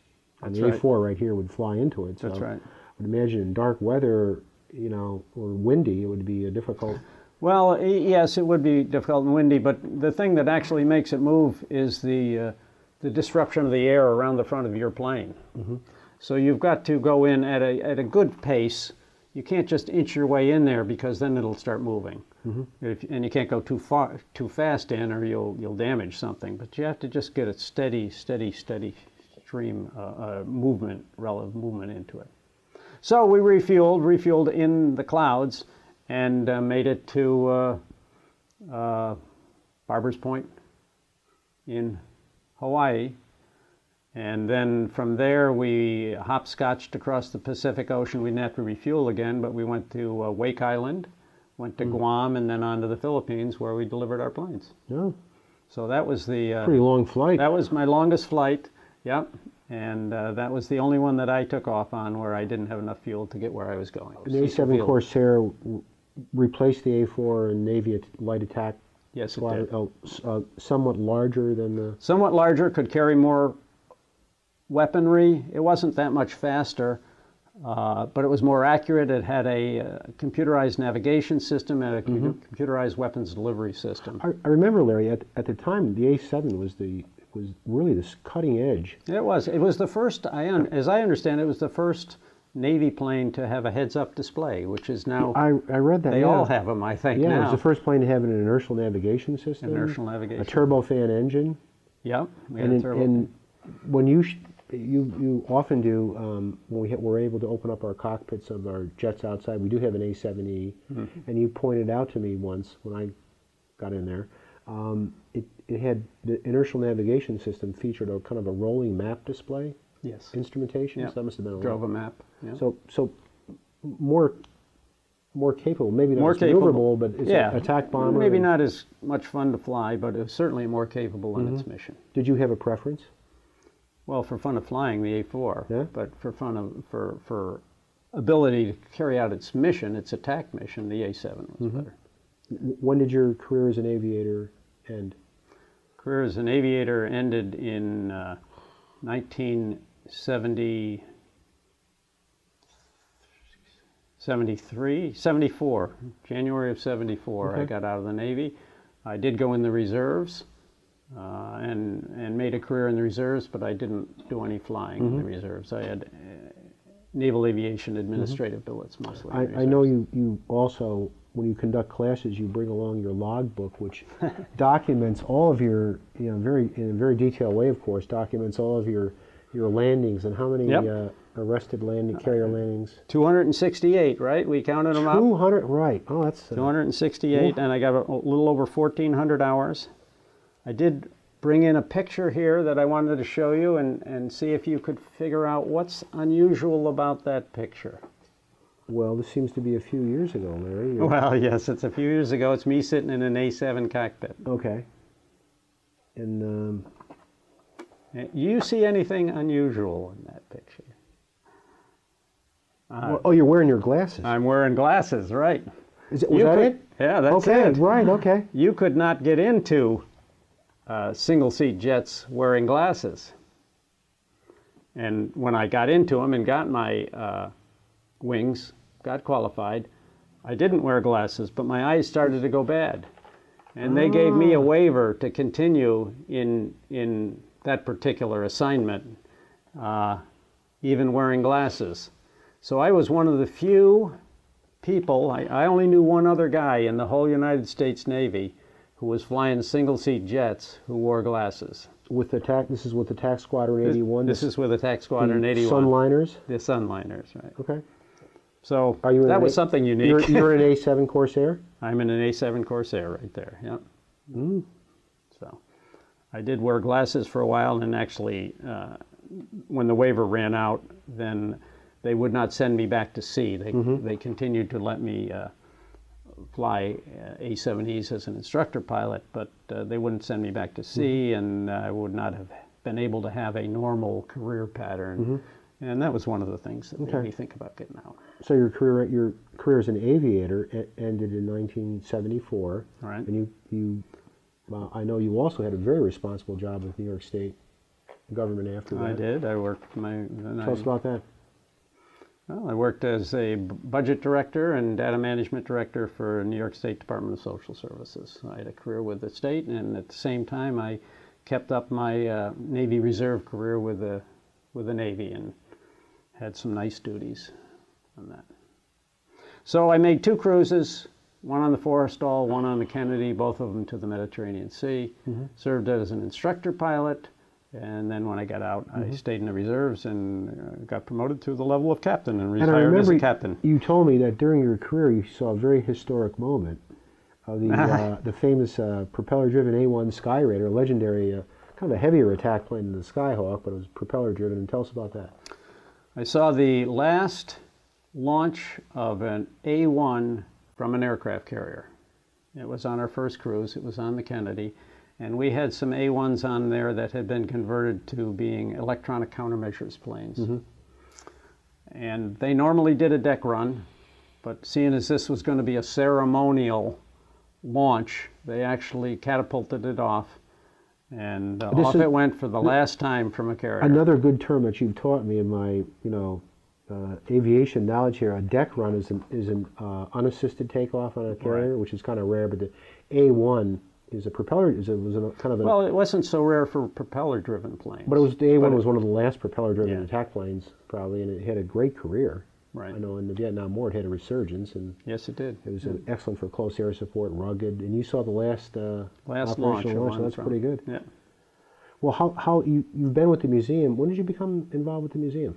on
That's
the
right.
A4 right here would fly into it. So
That's right.
I would imagine in dark weather, or windy, it would be difficult.
Well, yes, it would be difficult and windy, but the thing that actually makes it move is the disruption of the air around the front of your plane. Mm-hmm. So you've got to go in at a good pace. You can't just inch your way in there because then it'll start moving. Mm-hmm. And you can't go too fast in, or you'll damage something. But you have to just get a steady stream relative movement into it. So we refueled in the clouds, and made it to Barbers Point in Hawaii. And then from there we hopscotched across the Pacific Ocean. We didn't have to refuel again, but we went to Wake Island, went to Guam, and then on to the Philippines, where we delivered our planes.
Yeah.
So that was the
pretty long flight.
That was my longest flight. Yep. And that was the only one that I took off on where I didn't have enough fuel to get where I was going.
The A7 Corsair replaced the A4 and Navy light attack.
Yes, it
slider,
did.
Somewhat larger than the...
Somewhat larger, could carry more weaponry. It wasn't that much faster, but it was more accurate. It had a computerized navigation system and a computerized weapons delivery system.
I remember, Larry, at the time, the A7 was really this cutting edge.
It was. It was the first, as I understand it, was the first Navy plane to have a heads-up display, which is now...
I read that,
They all have them, I think,
now.
now.
It was the first plane to have an inertial navigation system.
Inertial navigation.
A turbofan engine.
Yep.
And when you often do, when we're able to open up our cockpits of our jets outside, we do have an A7E, and you pointed out to me once when I got in there, it had the inertial navigation system featured a kind of a rolling map display.
Yes.
Instrumentation.
Yep.
So that must have been
Drove a map. Yep.
So more capable. Maybe not
more
as
capable,
maneuverable, but it's an attack bomber.
Maybe not as much fun to fly, but it was certainly more capable in its mission.
Did you have a preference?
Well, for fun of flying, the A4.
Yeah.
But for for ability to carry out its mission, its attack mission, the A7 was better.
When did your career as an aviator end?
Career as an aviator ended in 74, January of 74.
Okay.
I got out of the Navy. I did go in the reserves and made a career in the reserves, but I didn't do any flying in the reserves. I had naval aviation administrative billets mostly.
I know you also, when you conduct classes, you bring along your logbook, which documents all of your, in a very detailed way, of course, documents all of your landings and how many arrested carrier landings.
268, right? We counted them up.
200, right? Oh, that's
268, and I got a little over 1,400 hours. I did bring in a picture here that I wanted to show you and see if you could figure out what's unusual about that picture.
Well, this seems to be a few years ago, Larry.
Well, yes, it's a few years ago. It's me sitting in an A7 cockpit.
Okay. And
you see anything unusual in that picture?
you're wearing your glasses.
I'm wearing glasses, right?
Was that it?
Yeah, that's
okay,
it.
Right, okay.
You could not get into single-seat jets wearing glasses. And when I got into them and got my wings, got qualified, I didn't wear glasses, but my eyes started to go bad. And they gave me a waiver to continue in that particular assignment, even wearing glasses. So I was one of the few people, I only knew one other guy in the whole United States Navy who was flying single-seat jets who wore glasses.
This is with the TAC Squadron 81?
This is with Attack Squadron 81.
Sunliners?
The Sunliners, right.
Okay.
So that was something unique.
You're an A7 Corsair?
I'm in an A7 Corsair right there, yep. So I did wear glasses for a while, and actually when the waiver ran out, then they would not send me back to sea. They continued to let me fly A-7Es as an instructor pilot, but they wouldn't send me back to sea, and I would not have been able to have a normal career pattern. And that was one of the things that made me think about getting out.
So your career as an aviator ended in 1974.
Right.
And you I know you also had a very responsible job with New York State government after that.
I did. I worked
Tell us about that.
Well, I worked as a budget director and data management director for New York State Department of Social Services. I had a career with the state, and at the same time, I kept up my Navy Reserve career with the Navy and had some nice duties on that. So I made 2 cruises, one on the Forrestal, one on the Kennedy, both of them to the Mediterranean Sea. Served as an instructor pilot. And then when I got out, I stayed in the reserves and got promoted to the level of captain and retired as a captain.
You told me that during your career you saw a very historic moment of the famous propeller-driven A-1 Skyraider, a legendary, kind of a heavier attack plane than the Skyhawk, but it was propeller-driven. And tell us about that.
I saw the last launch of an A-1 from an aircraft carrier. It was on our first cruise. It was on the Kennedy. And we had some A-1s on there that had been converted to being electronic countermeasures planes. And they normally did a deck run, but seeing as this was going to be a ceremonial launch, they actually catapulted it off, and off it went for the last time from a carrier.
Another good term that you've taught me in my, aviation knowledge here, a deck run is an unassisted takeoff on a carrier, which is kind of rare, but the A-1 is a propeller. Well,
it wasn't so rare for propeller-driven planes.
But the A-1 was one of the last propeller-driven attack planes, probably, and it had a great career.
Right.
I know in the Vietnam War it had a resurgence, and
yes, it did.
It was excellent for close air support, rugged. And you saw the last
launch.
So that's pretty good.
Yeah.
Well, how you've been with the museum? When did you become involved with the museum?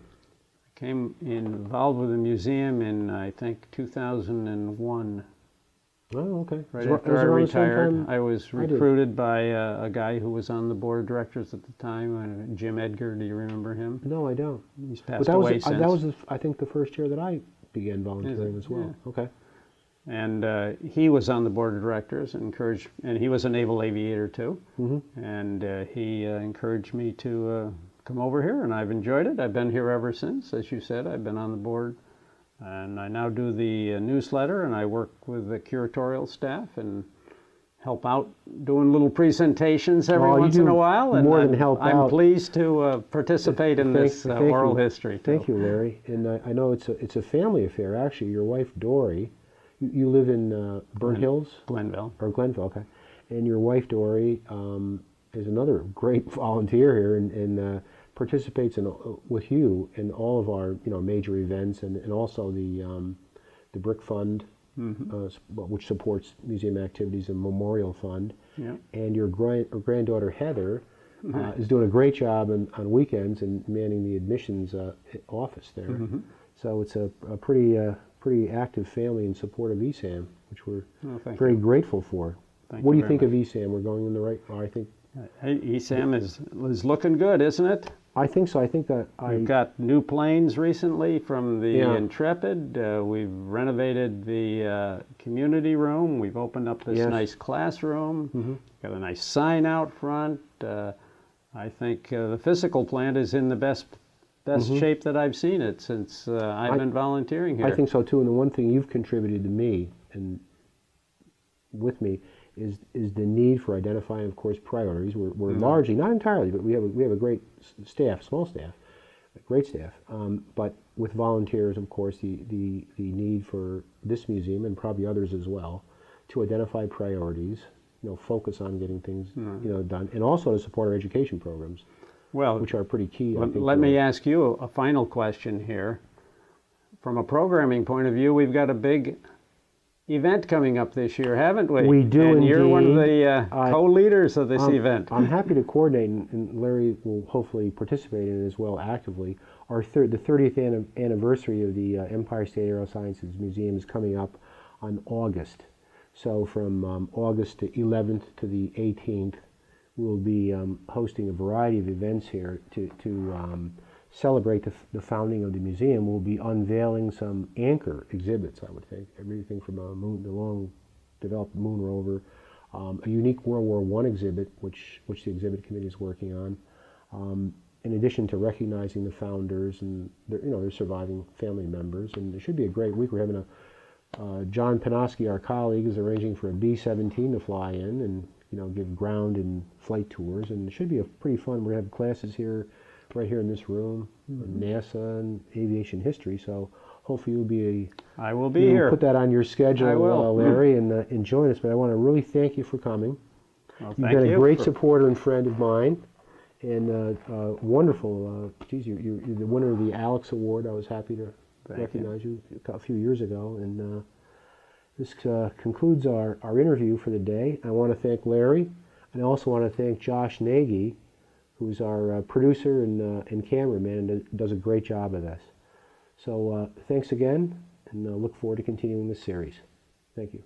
I came involved with the museum in I think 2001.
Oh, okay.
Right after I retired, I was recruited by a guy who was on the board of directors at the time, Jim Edgar. Do you remember him?
No, I don't.
He's passed away since.
That was, I think, the first year that I began volunteering as well.
Yeah.
Okay.
And he was on the board of directors and he was a naval aviator too. And he encouraged me to come over here, and I've enjoyed it. I've been here ever since. As you said, I've been on the board. And I now do the newsletter, and I work with the curatorial staff and help out doing little presentations every once in a while. And
more than help out.
I'm pleased to participate in this oral history.
Thank you, Larry. And I know it's a family affair, actually. Your wife, Dory, you live in Burnt Hills?
Glenville.
Or Glenville, okay. And your wife, Dory, is another great volunteer here and participates with you in all of our major events and also the Brick Fund, which supports museum activities, and Memorial Fund.
Yeah.
And your granddaughter Heather is doing a great job on weekends and manning the admissions office there. So it's a pretty active family in support of ESAM, which we're very grateful for. What do you think of ESAM? We're going in the right. I think
ESAM is looking good, isn't it?
I think so. I think that
we've got new planes recently from the Intrepid. We've renovated the community room. We've opened up this nice classroom. Got a nice sign out front. I think the physical plant is in the best shape that I've seen it since I've been volunteering here.
I think so too. And the one thing you've contributed to me and with me is the need for identifying, of course, priorities. We're largely, not entirely, but we have a great staff, small staff, great staff. But with volunteers, of course, the need for this museum and probably others as well to identify priorities, focus on getting things done, and also to support our education programs, which are pretty key.
Let me ask you a final question here. From a programming point of view, we've got a big event coming up this year, haven't we?
We do,
and
indeed.
You're one of the co-leaders of this event.
I'm happy to coordinate, and Larry will hopefully participate in it as well actively. The 30th anniversary of the Empire State Aerosciences Museum is coming up on August. So from August to 11th to the 18th, we'll be hosting a variety of events here to celebrate the founding of the museum, we'll be unveiling some anchor exhibits, I would think. Everything from the long-developed moon rover, a unique World War I exhibit, which the exhibit committee is working on, in addition to recognizing the founders and their surviving family members. And it should be a great week. We're having John Panoski, our colleague, is arranging for a B-17 to fly in and give ground and flight tours, and it should be a pretty fun. We're going to have classes here, right here in this room, NASA and aviation history. So hopefully
I will be here.
Put that on your schedule,
I will.
Larry, and join us. But I want to really thank you for coming.
Well,
You've been a great supporter and friend of mine, and wonderful. You're the winner of the Alex Award. I was happy to recognize you a few years ago, and this concludes our interview for the day. I want to thank Larry, and I also want to thank Josh Nagy, who's our producer and cameraman, and does a great job of this. So thanks again, and look forward to continuing this series. Thank you.